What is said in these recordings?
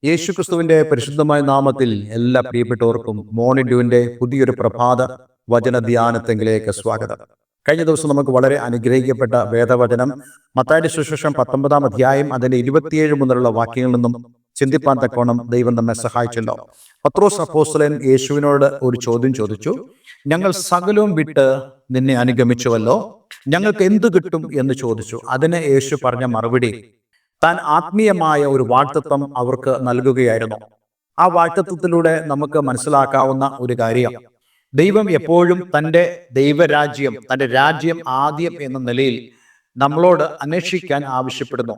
യേശുക്രിസ്തുവിന്റെ പരിശുദ്ധമായ നാമത്തിൽ എല്ലാ പ്രിയപ്പെട്ടവർക്കും മോർണിംഗ് ഡ്യൂവിന്റെ പുതിയൊരു പ്രഭാത വചന ധ്യാനത്തെങ്കിലേക്ക് സ്വാഗതം. കഴിഞ്ഞ ദിവസം നമുക്ക് വളരെ അനുഗ്രഹിക്കപ്പെട്ട വേദവചനം മത്തായിയുടെ സുവിശേഷം 19-ാം അധ്യായം അതിന്റെ 27 മുതലുള്ള വാക്യങ്ങളിൽ നിന്നും ചിന്തിപ്പാൻ തക്കോണം ദൈവം നമ്മെ സഹായിച്ചല്ലോ. പത്രോസ് അപ്പോസ്തലൻ യേശുവിനോട് ഒരു ചോദ്യം ചോദിച്ചു. ഞങ്ങൾ സകലവും വിട്ട് നിന്നെ അനുഗമിച്ചുവല്ലോ, ഞങ്ങൾക്ക് എന്ത് കിട്ടും എന്ന് ചോദിച്ചു. അതിന് യേശു പറഞ്ഞ മറുപടി, താൻ ആത്മീയമായ ഒരു വാഗ്ദത്തം അവർക്ക് നൽകുകയായിരുന്നു. ആ വാഗ്ദത്തത്തിലൂടെ നമുക്ക് മനസ്സിലാക്കാവുന്ന ഒരു കാര്യം, ദൈവം എപ്പോഴും തൻ്റെ ദൈവരാജ്യം, തൻ്റെ രാജ്യം ആദ്യം എന്ന നിലയിൽ നമ്മളോട് അന്വേഷിക്കാൻ ആവശ്യപ്പെടുന്നു.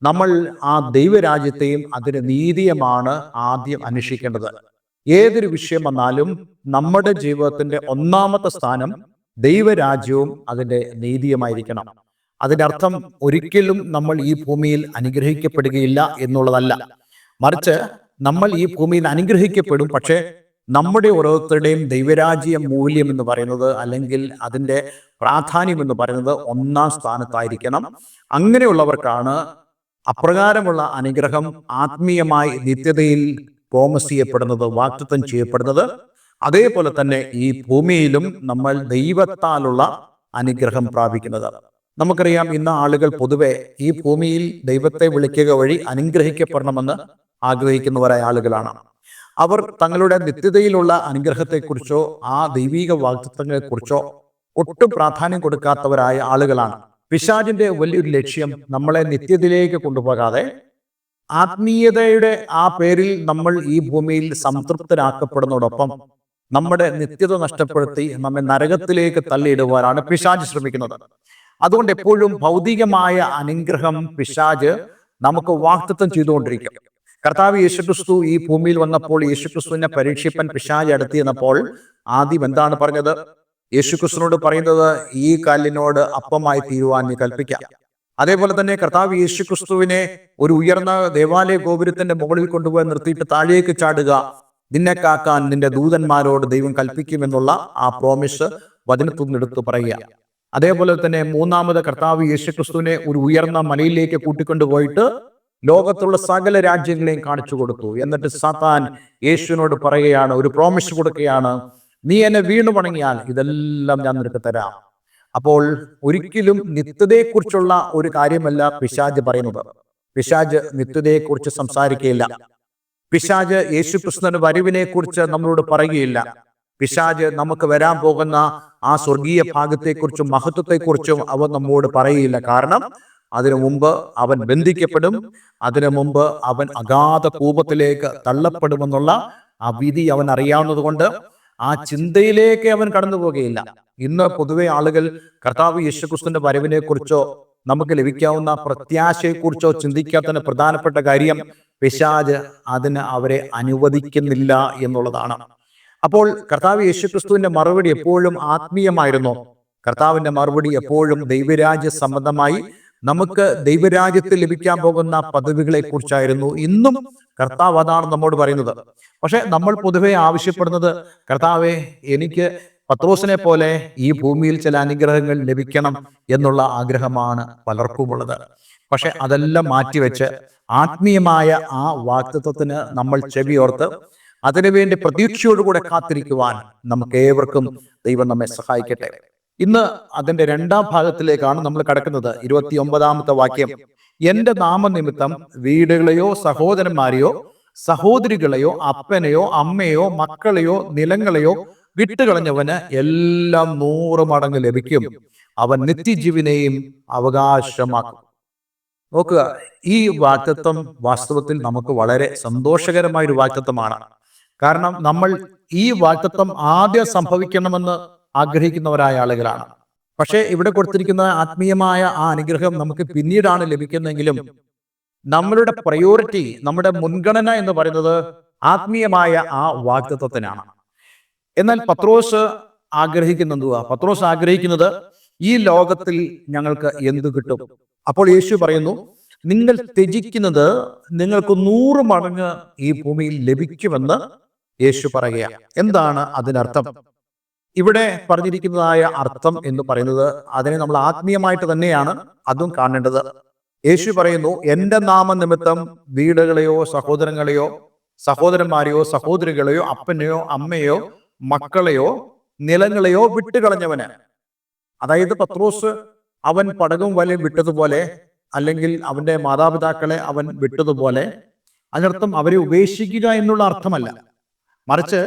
നമ്മൾ ആ ദൈവരാജ്യത്തെയും അതിൻ്റെ നീതിയുമാണ് ആദ്യം അന്വേഷിക്കേണ്ടത്. ഏതൊരു വിഷയം വന്നാലും നമ്മുടെ ജീവിതത്തിന്റെ ഒന്നാമത്തെ സ്ഥാനം ദൈവരാജ്യവും അതിൻ്റെ നീതിയുമായിരിക്കണം. അതിൻ്റെ അർത്ഥം ഒരിക്കലും നമ്മൾ ഈ ഭൂമിയിൽ അനുഗ്രഹിക്കപ്പെടുകയില്ല എന്നുള്ളതല്ല, മറിച്ച് നമ്മൾ ഈ ഭൂമിയിൽ അനുഗ്രഹിക്കപ്പെടും. പക്ഷേ നമ്മുടെ ഓരോരുത്തരുടെയും ദൈവരാജ്യ മൂല്യം എന്ന് പറയുന്നത്, അല്ലെങ്കിൽ അതിൻ്റെ പ്രാധാന്യം എന്ന് പറയുന്നത് ഒന്നാം സ്ഥാനത്തായിരിക്കണം. അങ്ങനെയുള്ളവർക്കാണ് അപ്രകാരമുള്ള അനുഗ്രഹം ആത്മീയമായി നിത്യതയിൽ പ്രോമിസ് ചെയ്യപ്പെടുന്നത്, വാഗ്ദത്തം ചെയ്യപ്പെടുന്നത്. അതേപോലെ തന്നെ ഈ ഭൂമിയിലും നമ്മൾ ദൈവത്താലുള്ള അനുഗ്രഹം പ്രാപിക്കുന്നത്. നമുക്കറിയാം, ഇന്ന് ആളുകൾ പൊതുവെ ഈ ഭൂമിയിൽ ദൈവത്തെ വിളിക്കുക വഴി അനുഗ്രഹിക്കപ്പെടണമെന്ന് ആഗ്രഹിക്കുന്നവരായ ആളുകളാണ്. അവർ തങ്ങളുടെ നിത്യതയിലുള്ള അനുഗ്രഹത്തെക്കുറിച്ചോ ആ ദൈവിക വാഗ്ദത്തങ്ങളെക്കുറിച്ചോ ഒട്ടും പ്രാധാന്യം കൊടുക്കാത്തവരായ ആളുകളാണ്. പിശാചിന്റെ വലിയൊരു ലക്ഷ്യം നമ്മളെ നിത്യതയിലേക്ക് കൊണ്ടുപോകാതെ ആത്മീയതയുടെ ആ പേരിൽ നമ്മൾ ഈ ഭൂമിയിൽ സംതൃപ്തരാക്കപ്പെടുന്നതോടൊപ്പം നമ്മുടെ നിത്യത നഷ്ടപ്പെടുത്തി നമ്മെ നരകത്തിലേക്ക് തള്ളിയിടുവാനാണ് പിശാച് ശ്രമിക്കുന്നത്. അതുകൊണ്ട് എപ്പോഴും ഭൗതികമായ അനുഗ്രഹം പിശാച് നമുക്ക് വാഗ്ദത്തം ചെയ്തുകൊണ്ടിരിക്കും. കർത്താവ് യേശുക്രിസ്തു ഈ ഭൂമിയിൽ വന്നപ്പോൾ യേശുക്രിസ്തുവിനെ പരീക്ഷിപ്പൻ പിശാച് അടുത്ത് ചെന്നപ്പോൾ ആദ്യം എന്താണ് പറഞ്ഞത്? യേശുക്രിസ്തുവിനോട് പറയുന്നത്, ഈ കല്ലിനോട് അപ്പമായി തീരുവാൻ നീ കൽപ്പിക്കാം. അതേപോലെ തന്നെ കർത്താവ് യേശുക്രിസ്തുവിനെ ഒരു ഉയർന്ന ദേവാലയ ഗോപുരത്തിന്റെ മുകളിൽ കൊണ്ടുപോയി നിർത്തിയിട്ട് താഴേക്ക് ചാടുക, നിന്നെ കാക്കാൻ നിന്റെ ദൂതന്മാരോട് ദൈവം കൽപ്പിക്കുമെന്നുള്ള ആ പ്രോമിസ് വചനത്തിൽ നിന്നെടുത്ത് പറയുക. അതേപോലെ തന്നെ മൂന്നാമത് കർത്താവ് യേശുക്രിസ്തുവിനെ ഒരു ഉയർന്ന മലയിലേക്ക് കൂട്ടിക്കൊണ്ടുപോയിട്ട് ലോകത്തുള്ള സകല രാജ്യങ്ങളെയും കാണിച്ചു കൊടുത്തു. എന്നിട്ട് സാത്താൻ യേശുവിനോട് പറയുകയാണ്, ഒരു പ്രോമിസ് കൊടുക്കുകയാണ്, നീ എന്നെ വീണു വണങ്ങിയാൽ ഇതെല്ലാം ഞാൻ നിനക്ക് തരാം. അപ്പോൾ ഒരിക്കലും നിത്യതയെക്കുറിച്ചുള്ള ഒരു കാര്യമല്ല പിശാച് പറയുന്നത്. പിശാച് നിത്യതയെക്കുറിച്ച് സംസാരിക്കുകയില്ല. പിശാച് യേശുക്രിസ്തുവിന്റെ വരവിനെ കുറിച്ച് നമ്മളോട് പറയുകയില്ല. പിശാച് നമുക്ക് വരാൻ പോകുന്ന ആ സ്വർഗീയ ഭാഗത്തെക്കുറിച്ചും മഹത്വത്തെക്കുറിച്ചും അവൻ നമ്മോട് പറയില്ല. കാരണം അതിനു മുമ്പ് അവൻ ബന്ധിക്കപ്പെടും, അതിനു മുമ്പ് അവൻ അഗാധ കൂപത്തിലേക്ക് തള്ളപ്പെടുമെന്നുള്ള ആ വിധി അവൻ അറിയാവുന്നത് കൊണ്ട് ആ ചിന്തയിലേക്ക് അവൻ കടന്നു പോകുകയില്ല. ഇന്ന് പൊതുവെ ആളുകൾ കർത്താവ് യേശുക്രിസ്തുവിന്റെ വരവിനെ കുറിച്ചോ നമുക്ക് ലഭിക്കാവുന്ന പ്രത്യാശയെക്കുറിച്ചോ ചിന്തിക്കാത്തതിന് പ്രധാനപ്പെട്ട കാര്യം, പിശാച് അതിന് അവരെ അനുവദിക്കുന്നില്ല എന്നുള്ളതാണ്. അപ്പോൾ കർത്താവ് യേശുക്രിസ്തുവിന്റെ മറുപടി എപ്പോഴും ആത്മീയമായിരുന്നു. കർത്താവിന്റെ മറുപടി എപ്പോഴും ദൈവരാജ്യ സംബന്ധമായി നമുക്ക് ദൈവരാജ്യത്തിൽ ലഭിക്കാൻ പോകുന്ന പദവികളെ കുറിച്ചായിരുന്നു. ഇന്നും കർത്താവ് അതാണ് നമ്മോട് പറയുന്നത്. പക്ഷെ നമ്മൾ പൊതുവെ ആവശ്യപ്പെടുന്നത്, കർത്താവെ, എനിക്ക് പത്രോസിനെ പോലെ ഈ ഭൂമിയിൽ ചില അനുഗ്രഹങ്ങൾ ലഭിക്കണം എന്നുള്ള ആഗ്രഹമാണ് പലർക്കുമുള്ളത്. പക്ഷെ അതെല്ലാം മാറ്റിവെച്ച് ആത്മീയമായ ആ വാഗ്ദത്തത്തിന് നമ്മൾ ചെവിയോർത്ത് അതിനുവേണ്ടി പ്രതീക്ഷയോടുകൂടെ കാത്തിരിക്കുവാൻ നമുക്ക് ഏവർക്കും ദൈവം നമ്മെ സഹായിക്കട്ടെ. ഇന്ന് അതിന്റെ 2-ാം ഭാഗത്തിലേക്കാണ് നമ്മൾ കടക്കുന്നത്. 29-ാമത്തെ വാക്യം, എന്റെ നാമനിമിത്തം വീടുകളെയോ സഹോദരന്മാരെയോ സഹോദരികളെയോ അപ്പനെയോ അമ്മയോ മക്കളെയോ നിലങ്ങളെയോ വിട്ടുകളഞ്ഞവന് എല്ലാം 100 മടങ്ങ് ലഭിക്കും, അവൻ നിത്യജീവനെയും അവകാശമാക്കും. നോക്കുക, ഈ വാഗ്ദത്തം വാസ്തവത്തിൽ നമുക്ക് വളരെ സന്തോഷകരമായ ഒരു വാഗ്ദത്തമാണ്. കാരണം നമ്മൾ ഈ വാഗ്ദത്തം ആദ്യം സംഭവിക്കണമെന്ന് ആഗ്രഹിക്കുന്നവരായ ആളുകളാണ്. പക്ഷേ ഇവിടെ കൊടുത്തിരിക്കുന്ന ആത്മീയമായ ആ അനുഗ്രഹം നമുക്ക് പിന്നീടാണ് ലഭിക്കുന്നതെങ്കിലും നമ്മളുടെ പ്രയോറിറ്റി, നമ്മുടെ മുൻഗണന എന്ന് പറയുന്നത് ആത്മീയമായ ആ വാഗ്ദത്തത്തിനാണ്. എന്നാൽ പത്രോസ് ആഗ്രഹിക്കുന്നത് പത്രോസ് ആഗ്രഹിക്കുന്നത് ഈ ലോകത്തിൽ ഞങ്ങൾക്ക് എന്തു കിട്ടും? അപ്പോൾ യേശു പറയുന്നു, നിങ്ങൾ ത്യജിക്കുന്നത് നിങ്ങൾക്ക് 100 മടങ്ങ് ഈ ഭൂമിയിൽ ലഭിക്കുമെന്ന് യേശു പറയുകയാണ്. എന്താണ് അതിനർത്ഥം? ഇവിടെ പറഞ്ഞിരിക്കുന്നതായ അർത്ഥം എന്ന് പറയുന്നത്, അതിനെ നമ്മൾ ആത്മീയമായിട്ട് തന്നെയാണ് അതും കാണേണ്ടത്. യേശു പറയുന്നു, എൻ്റെ നാമനിമിത്തം വീടുകളെയോ സഹോദരങ്ങളെയോ സഹോദരന്മാരെയോ സഹോദരികളെയോ അപ്പനെയോ അമ്മയോ മക്കളെയോ നിലങ്ങളെയോ വിട്ടുകളഞ്ഞവന്. അതായത് പത്രോസ് അവൻ പടകും വലയും വിട്ടതുപോലെ, അല്ലെങ്കിൽ അവന്റെ മാതാപിതാക്കളെ അവൻ വിട്ടതുപോലെ, അതിനർത്ഥം അവരെ ഉപേക്ഷിക്കുക എന്നുള്ള അർത്ഥമല്ല. മറിച്ച്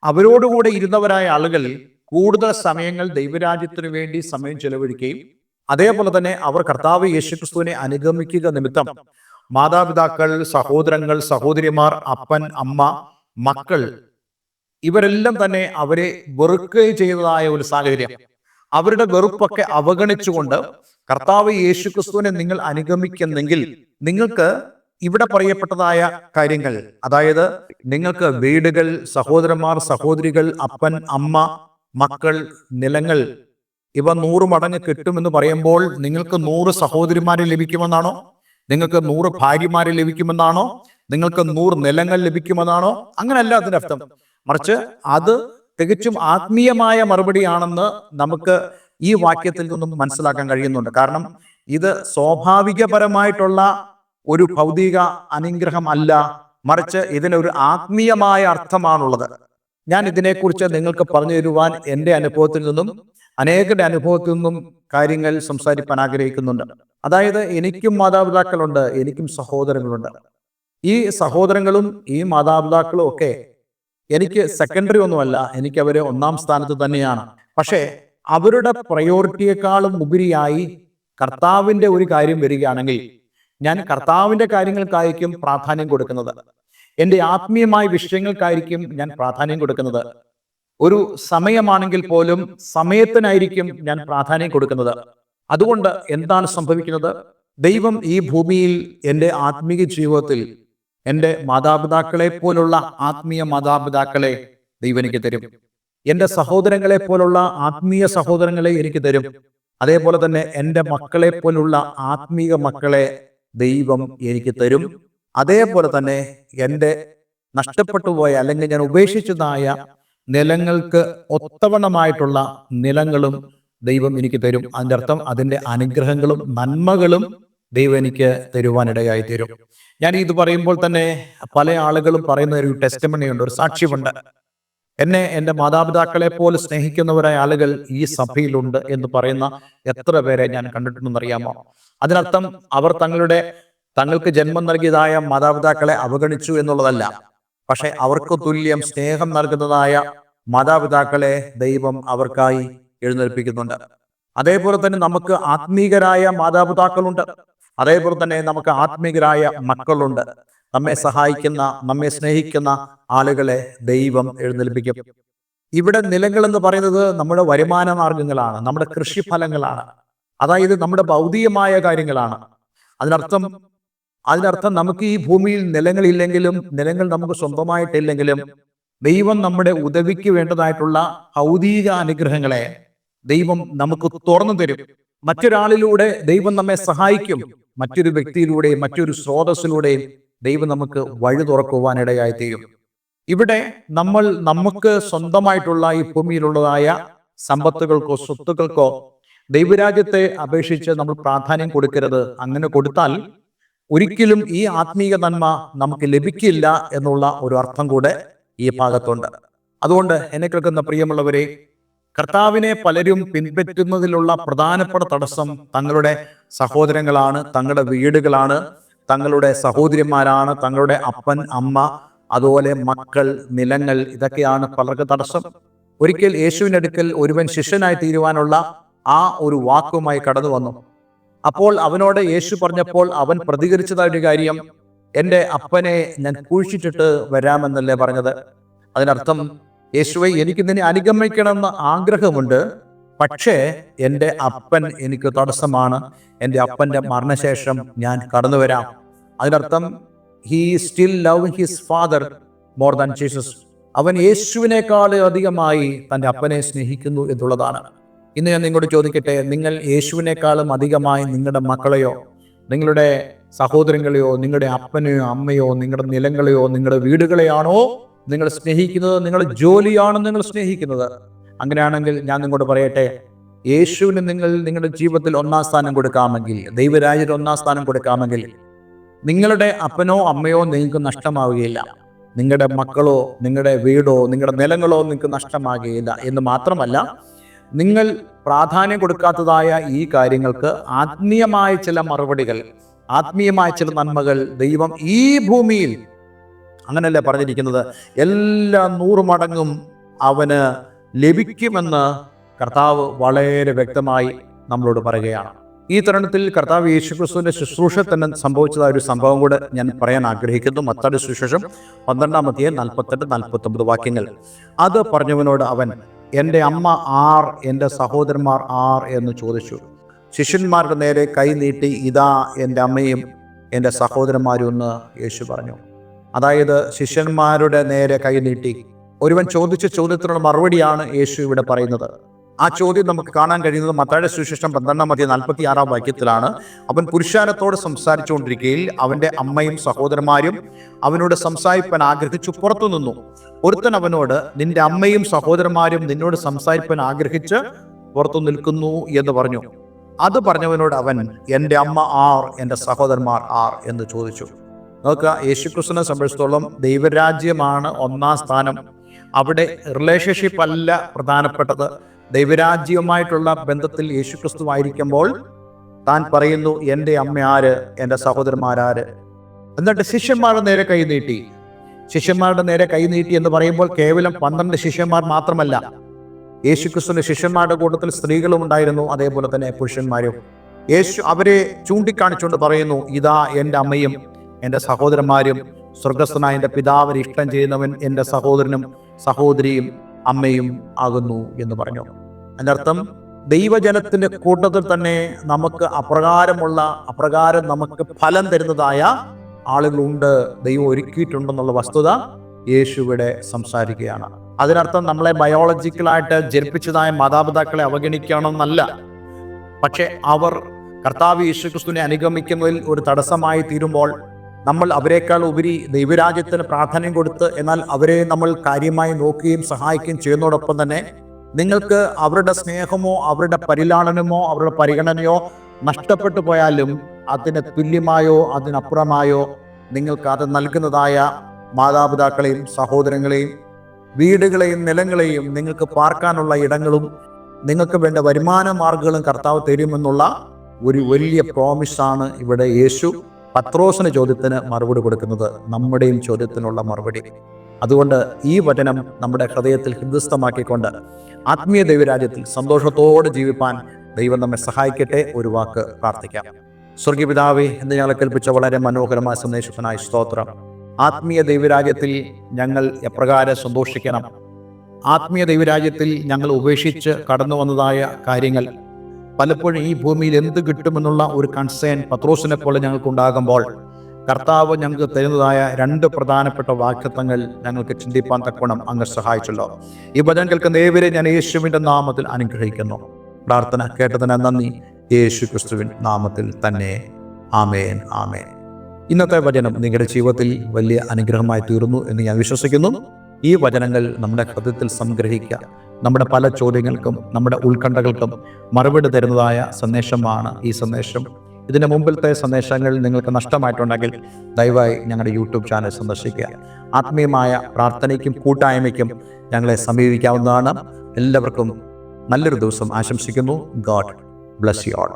അവരോടുകൂടെ ഇരുന്നവരായ ആളുകൾ കൂടുതൽ സമയങ്ങൾ ദൈവരാജ്യത്തിനു വേണ്ടി സമയം ചെലവഴിക്കുകയും അതേപോലെ തന്നെ അവർ കർത്താവ് യേശുക്രിസ്തുവിനെ അനുഗമിക്കുക നിമിത്തം മാതാപിതാക്കൾ, സഹോദരങ്ങൾ, സഹോദരിമാർ, അപ്പൻ, അമ്മ, മക്കൾ ഇവരെല്ലാം തന്നെ അവരെ വെറുക്കുകയും ചെയ്തതായ ഒരു സാഹചര്യം. അവരുടെ വെറുപ്പൊക്കെ അവഗണിച്ചുകൊണ്ട് കർത്താവ് യേശുക്രിസ്തുവിനെ നിങ്ങൾ അനുഗമിക്കുന്നെങ്കിൽ നിങ്ങൾക്ക് ഇവിടെ പറയപ്പെട്ടതായ കാര്യങ്ങൾ, അതായത് നിങ്ങൾക്ക് വീടുകൾ, സഹോദരന്മാർ, സഹോദരികൾ, അപ്പൻ, അമ്മ, മക്കൾ, നിലങ്ങൾ ഇവ 100 മടങ്ങ് കിട്ടുമെന്ന് പറയുമ്പോൾ നിങ്ങൾക്ക് 100 സഹോദരിമാരെ ലഭിക്കുമെന്നാണോ? നിങ്ങൾക്ക് 100 ഭാര്യമാരെ ലഭിക്കുമെന്നാണോ? നിങ്ങൾക്ക് 100 നിലങ്ങൾ ലഭിക്കുമെന്നാണോ? അങ്ങനല്ല അതിന്റെ അർത്ഥം. മറിച്ച് അത് തികച്ചും ആത്മീയമായ മറുപടിയാണെന്ന് നമുക്ക് ഈ വാക്യത്തിൽ നിന്നും മനസ്സിലാക്കാൻ കഴിയുന്നുണ്ട്. കാരണം ഇത് സ്വാഭാവികപരമായിട്ടുള്ള ഒരു ഭൗതിക അനുഗ്രഹം അല്ല, മറിച്ച് ഇതിനൊരു ആത്മീയമായ അർത്ഥമാണുള്ളത്. ഞാൻ ഇതിനെക്കുറിച്ച് നിങ്ങൾക്ക് പറഞ്ഞു തരുവാൻ എൻ്റെ അനുഭവത്തിൽ നിന്നും അനേകരുടെ അനുഭവത്തിൽ നിന്നും കാര്യങ്ങൾ സംസാരിക്കാൻ ആഗ്രഹിക്കുന്നുണ്ട്. അതായത് എനിക്കും മാതാപിതാക്കളുണ്ട്, എനിക്കും സഹോദരങ്ങളുണ്ട്. ഈ സഹോദരങ്ങളും ഈ മാതാപിതാക്കളും ഒക്കെ എനിക്ക് സെക്കൻഡറി ഒന്നുമല്ല, എനിക്ക് അവരെ 1ാം സ്ഥാനത്ത് തന്നെയാണ്. പക്ഷേ അവരുടെ പ്രയോറിറ്റിയെക്കാളും ഉപരിയായി കർത്താവിൻ്റെ ഒരു കാര്യം വരികയാണെങ്കിൽ ഞാൻ കർത്താവിൻ്റെ കാര്യങ്ങൾക്കായിരിക്കും പ്രാധാന്യം കൊടുക്കുന്നത്. എൻ്റെ ആത്മീയമായ വിഷയങ്ങൾക്കായിരിക്കും ഞാൻ പ്രാധാന്യം കൊടുക്കുന്നത്. ഒരു സമയമാണെങ്കിൽ പോലും സമയത്തിനായിരിക്കും ഞാൻ പ്രാധാന്യം കൊടുക്കുന്നത്. അതുകൊണ്ട് എന്താണ് സംഭവിക്കുന്നത്? ദൈവം ഈ ഭൂമിയിൽ എൻ്റെ ആത്മീയ ജീവിതത്തിൽ എൻ്റെ മാതാപിതാക്കളെ പോലുള്ള ആത്മീയ മാതാപിതാക്കളെ ദൈവം എനിക്ക് തരും. എൻ്റെ സഹോദരങ്ങളെ പോലുള്ള ആത്മീയ സഹോദരങ്ങളെ എനിക്ക് തരും. അതേപോലെ തന്നെ എൻ്റെ മക്കളെ പോലുള്ള ആത്മീയ മക്കളെ ദൈവം എനിക്ക് തരും. അതേപോലെ തന്നെ എൻ്റെ നഷ്ടപ്പെട്ടു പോയ അല്ലെങ്കിൽ ഞാൻ ഉപേക്ഷിച്ചതായ നിലങ്ങൾക്ക് ഒത്തവണ്ണമായിട്ടുള്ള നിലങ്ങളും ദൈവം എനിക്ക് തരും. അതിൻ്റെ അർത്ഥം അതിൻ്റെ അനുഗ്രഹങ്ങളും നന്മകളും ദൈവം എനിക്ക് തരുവാനിടയായി തീരും. ഞാൻ ഇത് പറയുമ്പോൾ തന്നെ പല ആളുകളും പറയുന്ന ഒരു ടെസ്റ്റിമണിയുണ്ട്, ഒരു സാക്ഷ്യമുണ്ട്. എന്നെ എൻ്റെ മാതാപിതാക്കളെ പോലെ സ്നേഹിക്കുന്നവരായ ആളുകൾ ഈ സഭയിലുണ്ട് എന്ന് പറയുന്ന എത്ര പേരെ ഞാൻ കണ്ടിട്ടുണ്ടെന്നറിയാമോ? അതിനർത്ഥം അവർ തങ്ങൾക്ക് ജന്മം നൽകിയതായ മാതാപിതാക്കളെ അവഗണിച്ചു എന്നുള്ളതല്ല. പക്ഷെ അവർക്ക് തുല്യം സ്നേഹം നൽകുന്നതായ മാതാപിതാക്കളെ ദൈവം അവർക്കായി എഴുന്നേൽപ്പിക്കുന്നുണ്ട്. അതേപോലെ തന്നെ നമുക്ക് ആത്മീകരായ മാതാപിതാക്കളുണ്ട്. അതേപോലെ തന്നെ നമുക്ക് ആത്മീകരായ മക്കളുണ്ട്. നമ്മെ സഹായിക്കുന്ന, നമ്മെ സ്നേഹിക്കുന്ന ആളുകളെ ദൈവം എഴുന്നേൽപ്പിക്കും. ഇവിടെ നിലങ്ങൾ എന്ന് പറയുന്നത് നമ്മുടെ വരുമാന മാർഗങ്ങളാണ്, നമ്മുടെ കൃഷിഫലങ്ങളാണ്, അതായത് നമ്മുടെ ഭൗതികമായ കാര്യങ്ങളാണ്. അതിനർത്ഥം നമുക്ക് ഈ ഭൂമിയിൽ നിലങ്ങളില്ലെങ്കിലും, നിലങ്ങൾ നമുക്ക് സ്വന്തമായിട്ടില്ലെങ്കിലും ദൈവം നമ്മുടെ ഉദവിക്ക് വേണ്ടതായിട്ടുള്ള ഭൗതിക അനുഗ്രഹങ്ങളെ ദൈവം നമുക്ക് തുറന്നു തരും. മറ്റൊരാളിലൂടെ ദൈവം നമ്മെ സഹായിക്കും. മറ്റൊരു വ്യക്തിയിലൂടെയും മറ്റൊരു സ്രോതസ്സിലൂടെയും ദൈവം നമുക്ക് വഴി തുറക്കുവാനിടയായി തീരും. ഇവിടെ നമുക്ക് സ്വന്തമായിട്ടുള്ള ഈ ഭൂമിയിലുള്ളതായ സമ്പത്തുകൾക്കോ സ്വത്തുക്കൾക്കോ ദൈവരാജ്യത്തെ അപേക്ഷിച്ച് നമ്മൾ പ്രാധാന്യം കൊടുക്കരുത്. അങ്ങനെ കൊടുത്താൽ ഒരിക്കലും ഈ ആത്മീയ നന്മ നമുക്ക് ലഭിക്കില്ല എന്നുള്ള ഒരു അർത്ഥം കൂടെ ഈ ഭാഗത്തുണ്ട്. അതുകൊണ്ട് എന്നെ കേൾക്കുന്ന പ്രിയമുള്ളവരെ, കർത്താവിനെ പലരും പിൻപറ്റുന്നതിലുള്ള പ്രധാനപ്പെട്ട തടസ്സം തങ്ങളുടെ സഹോദരങ്ങളാണ്, തങ്ങളുടെ വീടുകളാണ്, തങ്ങളുടെ സഹോദരിമാരാണ്, തങ്ങളുടെ അപ്പൻ, അമ്മ, അതുപോലെ മക്കൾ, നിലങ്ങൾ, ഇതൊക്കെയാണ് പലർക്ക് തടസ്സം. ഒരിക്കൽ യേശുവിൻ്റെ അടുക്കൽ ഒരുവൻ ശിഷ്യനായി തീരുവാനുള്ള ആ ഒരു വാക്കുമായി കടന്നു വന്നു. അപ്പോൾ അവനോട് യേശു പറഞ്ഞപ്പോൾ അവൻ പ്രതികരിച്ചതായൊരു കാര്യം, എൻ്റെ അപ്പനെ ഞാൻ കുഴിച്ചിട്ടിട്ട് വരാമെന്നല്ലേ പറഞ്ഞത്. അതിനർത്ഥം, യേശുവെ, എനിക്ക് നിന്നെ അനുഗമിക്കണമെന്ന് ആഗ്രഹമുണ്ട്, പക്ഷേ എൻ്റെ അപ്പൻ എനിക്ക് തടസ്സമാണ്. എൻ്റെ അപ്പൻ്റെ മരണശേഷം ഞാൻ കടന്നു വരാം. അതിനർത്ഥം he still love his father more than Jesus. അവൻ യേശുവിനേക്കാൾ അധികമായി തൻ്റെ അപ്പനെ സ്നേഹിക്കുന്നു എന്നുള്ളതാണ്. ഇന്ന് ഞാൻ നിങ്ങളോട് ചോദിക്കട്ടെ, നിങ്ങൾ യേശുവിനേക്കാളും അധികമായി നിങ്ങളുടെ മക്കളെയോ, നിങ്ങളുടെ സഹോദരങ്ങളെയോ, നിങ്ങളുടെ അപ്പനെയോ അമ്മയോ, നിങ്ങളുടെ നിലങ്ങളെയോ, നിങ്ങളുടെ വീടുകളെയാണോ നിങ്ങൾ സ്നേഹിക്കുന്നത്? നിങ്ങളുടെ ജോലിയാണോ നിങ്ങൾ സ്നേഹിക്കുന്നത്? അങ്ങനെയാണെങ്കിൽ ഞാൻ നിങ്ങളോട് പറയട്ടെ, യേശുവിന് നിങ്ങൾ നിങ്ങളുടെ ജീവിതത്തിൽ ഒന്നാം സ്ഥാനം കൊടുക്കാമെങ്കിൽ, ദൈവരാജ്യത്തിൽ ഒന്നാം സ്ഥാനം കൊടുക്കാമെങ്കിൽ, നിങ്ങളുടെ അപ്പനോ അമ്മയോ നിങ്ങൾക്ക് നഷ്ടമാവുകയില്ല. നിങ്ങളുടെ മക്കളോ നിങ്ങളുടെ വീടോ നിങ്ങളുടെ നിലങ്ങളോ നിങ്ങൾക്ക് നഷ്ടമാകുകയില്ല. എന്ന് മാത്രമല്ല, നിങ്ങൾ പ്രാധാന്യം കൊടുക്കാത്തതായ ഈ കാര്യങ്ങൾക്ക് ആത്മീയമായ ചില മറുപടികൾ, ആത്മീയമായ ചില നന്മകൾ ദൈവം ഈ ഭൂമിയിൽ, അങ്ങനല്ലേ പറഞ്ഞിരിക്കുന്നത്, എല്ലാ 100 മടങ്ങും അവന് ലഭിക്കുമെന്ന് കർത്താവ് വളരെ വ്യക്തമായി നമ്മളോട് പറയുകയാണ്. ഈ തരുണത്തിൽ കർത്താവ് യേശുക്രിസ്തുവിന്റെ ശുശ്രൂഷ തന്നെ സംഭവിച്ചതായ ഒരു സംഭവം കൂടെ ഞാൻ പറയാൻ ആഗ്രഹിക്കുന്നു. മത്തായിയുടെ സുവിശേഷം 12-ാം അധ്യായം 48-49 വാക്യങ്ങൾ. അത് പറഞ്ഞവനോട് അവൻ, എൻ്റെ അമ്മ ആർ, എൻ്റെ സഹോദരന്മാർ ആർ എന്ന് ചോദിച്ചു. ശിഷ്യന്മാരുടെ നേരെ കൈ നീട്ടി, ഇതാ എൻ്റെ അമ്മയും എൻ്റെ സഹോദരന്മാരും എന്ന് യേശു പറഞ്ഞു. അതായത് ശിഷ്യന്മാരുടെ നേരെ കൈ നീട്ടി ഒരുവൻ ചോദിച്ച ചോദ്യത്തിനുള്ള മറുപടിയാണ് യേശു ഇവിടെ പറയുന്നത്. ആ ചോദ്യം നമുക്ക് കാണാൻ കഴിയുന്നത് മത്തായിയുടെ സുവിശേഷം 12-ാം അധ്യായം 46-ാം വാക്യത്തിലാണ്. അവൻ പുരുഷാരത്തോട് സംസാരിച്ചുകൊണ്ടിരിക്കുകയിൽ അവൻ്റെ അമ്മയും സഹോദരന്മാരും അവനോട് സംസാരിപ്പാൻ ആഗ്രഹിച്ചു പുറത്തു നിന്നു. ഒരുത്തൻ അവനോട്, നിന്റെ അമ്മയും സഹോദരന്മാരും നിന്നോട് സംസാരിപ്പാൻ ആഗ്രഹിച്ച് പുറത്തു നിൽക്കുന്നു എന്ന് പറഞ്ഞു. അത് പറഞ്ഞവനോട് അവൻ, എൻ്റെ അമ്മ ആർ, എൻ്റെ സഹോദരന്മാർ ആർ എന്ന് ചോദിച്ചു. നോക്കുക, യേശുക്രിസ്തുവിനെ സംബന്ധിച്ചിടത്തോളം ദൈവരാജ്യമാണ് ഒന്നാം സ്ഥാനം. അവിടെ റിലേഷൻഷിപ്പ് അല്ല പ്രധാനപ്പെട്ടത്. ദൈവരാജ്യവുമായിട്ടുള്ള ബന്ധത്തിൽ യേശുക്രിസ്തു ആയിരിക്കുമ്പോൾ താൻ പറയുന്നു, എൻ്റെ അമ്മ ആര്, എൻ്റെ സഹോദരന്മാരാര്. എന്നിട്ട് ശിഷ്യന്മാരുടെ നേരെ കൈ നീട്ടി. ശിഷ്യന്മാരുടെ നേരെ കൈ നീട്ടി എന്ന് പറയുമ്പോൾ കേവലം 12 ശിഷ്യന്മാർ മാത്രമല്ല, യേശുക്രിസ്തുവിന്റെ ശിഷ്യന്മാരുടെ കൂട്ടത്തിൽ സ്ത്രീകളും ഉണ്ടായിരുന്നു, അതേപോലെ തന്നെ പുരുഷന്മാരും. യേശു അവരെ ചൂണ്ടിക്കാണിച്ചുകൊണ്ട് പറയുന്നു, ഇതാ എൻ്റെ അമ്മയും എൻ്റെ സഹോദരന്മാരും, സ്വർഗസ്ഥനായ എൻ്റെ പിതാവിനെ ഇഷ്ടം ചെയ്യുന്നവൻ എൻ്റെ സഹോദരനും സഹോദരിയും അമ്മയും ആകുന്നു എന്ന് പറഞ്ഞു. അതിൻ്റെ അർത്ഥം, ദൈവജനത്തിന്റെ കൂട്ടത്തിൽ തന്നെ നമുക്ക് അപ്രകാരം നമുക്ക് ഫലം തരുന്നതായ ആളുകളുണ്ട്, ദൈവം ഒരുക്കിയിട്ടുണ്ടെന്നുള്ള വസ്തുത യേശു ഇവിടെ സംസാരിക്കുകയാണ്. അതിനർത്ഥം നമ്മളെ ബയോളജിക്കലായിട്ട് ജനിപ്പിച്ചതായ മാതാപിതാക്കളെ അവഗണിക്കണമെന്നല്ല. പക്ഷെ അവർ കർത്താവ് യേശുക്രിസ്തുവിനെ അനുഗമിക്കുന്നതിൽ ഒരു തടസ്സമായി തീരുമ്പോൾ നമ്മൾ അവരെക്കാൾ ഉപരി ദൈവരാജ്യത്തിന് പ്രാധാന്യം കൊടുത്ത്, എന്നാൽ അവരെ നമ്മൾ കാര്യമായി നോക്കുകയും സഹായിക്കുകയും ചെയ്യുന്നതോടൊപ്പം തന്നെ നിങ്ങൾക്ക് അവരുടെ സ്നേഹമോ അവരുടെ പരിലാളനമോ അവരുടെ പരിഗണനയോ നഷ്ടപ്പെട്ടു പോയാലും അതിന് തുല്യമായോ അതിനപ്പുറമായോ നിങ്ങൾക്ക് അത് നൽകുന്നതായ മാതാപിതാക്കളെയും സഹോദരങ്ങളെയും വീടുകളെയും നിലങ്ങളെയും നിങ്ങൾക്ക് പാർക്കാനുള്ള ഇടങ്ങളും നിങ്ങൾക്ക് വേണ്ട വരുമാന മാർഗങ്ങളും കർത്താവ് തരുമെന്നുള്ള ഒരു വലിയ പ്രോമിസാണ് ഇവിടെ യേശു പത്രോസിന്റെ ചോദ്യത്തിന് മറുപടി കൊടുക്കുന്നത്, നമ്മുടെയും ചോദ്യത്തിനുള്ള മറുപടി. അതുകൊണ്ട് ഈ വചനം നമ്മുടെ ഹൃദയത്തിൽ ഹൃദയസ്ഥമാക്കിക്കൊണ്ട് ആത്മീയ ദൈവരാജ്യത്തിൽ സന്തോഷത്തോടെ ജീവിപ്പാൻ ദൈവം നമ്മെ സഹായിക്കട്ടെ. ഒരു വാക്ക് പ്രാർത്ഥിക്കാം. സ്വർഗീയ പിതാവേ, എന്ന് ഞങ്ങളെ കേൾപ്പിച്ച വളരെ മനോഹരമായ സന്ദേശത്തിനായി സ്തോത്രം. ആത്മീയ ദൈവരാജ്യത്തിൽ ഞങ്ങൾ എപ്രകാരം സന്തോഷിക്കണം, ആത്മീയ ദൈവരാജ്യത്തിൽ ഞങ്ങൾ ഉപേക്ഷിച്ച് കടന്നു വന്നതായ കാര്യങ്ങൾ, പലപ്പോഴും ഈ ഭൂമിയിൽ എന്ത് കിട്ടുമെന്നുള്ള ഒരു കൺസേൺ പത്രോസിനെ പോലെ ഞങ്ങൾക്കുണ്ടാകുമ്പോൾ കർത്താവ് ഞങ്ങൾക്ക് തരുന്നതായ 2 പ്രധാനപ്പെട്ട വാക്തത്വങ്ങൾ ഞങ്ങൾക്ക് ചിന്തിപ്പാൻ തക്കവണ്ണം അങ്ങ് സഹായിച്ചല്ലോ. ഈ വചനം കേൾക്കുന്ന ഏവരെ ഞാൻ യേശുവിൻ്റെ നാമത്തിൽ അനുഗ്രഹിക്കുന്നു. പ്രാർത്ഥന കേട്ടതിന് നന്ദി. യേശു ക്രിസ്തുവിൻ നാമത്തിൽ തന്നെ. ആമേൻ, ആമേൻ. ഇന്നത്തെ വചനം നിങ്ങളുടെ ജീവിതത്തിൽ വലിയ അനുഗ്രഹമായി തീർന്നു എന്ന് ഞാൻ വിശ്വസിക്കുന്നു. ഈ വചനങ്ങൾ നമ്മുടെ ഹൃദയത്തിൽ സംഗ്രഹിക്കുക. നമ്മുടെ പല ചോദ്യങ്ങൾക്കും നമ്മുടെ ഉത്കണ്ഠകൾക്കും മറുപടി തരുന്നതായ സന്ദേശമാണ് ഈ സന്ദേശം. ഇതിൻ്റെ മുമ്പിലത്തെ സന്ദേശങ്ങൾ നിങ്ങൾക്ക് നഷ്ടമായിട്ടുണ്ടെങ്കിൽ ദയവായി ഞങ്ങളുടെ യൂട്യൂബ് ചാനൽ സന്ദർശിക്കുക. ആത്മീയമായ പ്രാർത്ഥനയ്ക്കും കൂട്ടായ്മയ്ക്കും ഞങ്ങളെ സമീപിക്കാവുന്നതാണ്. എല്ലാവർക്കും നല്ലൊരു ദിവസം ആശംസിക്കുന്നു. God bless you all.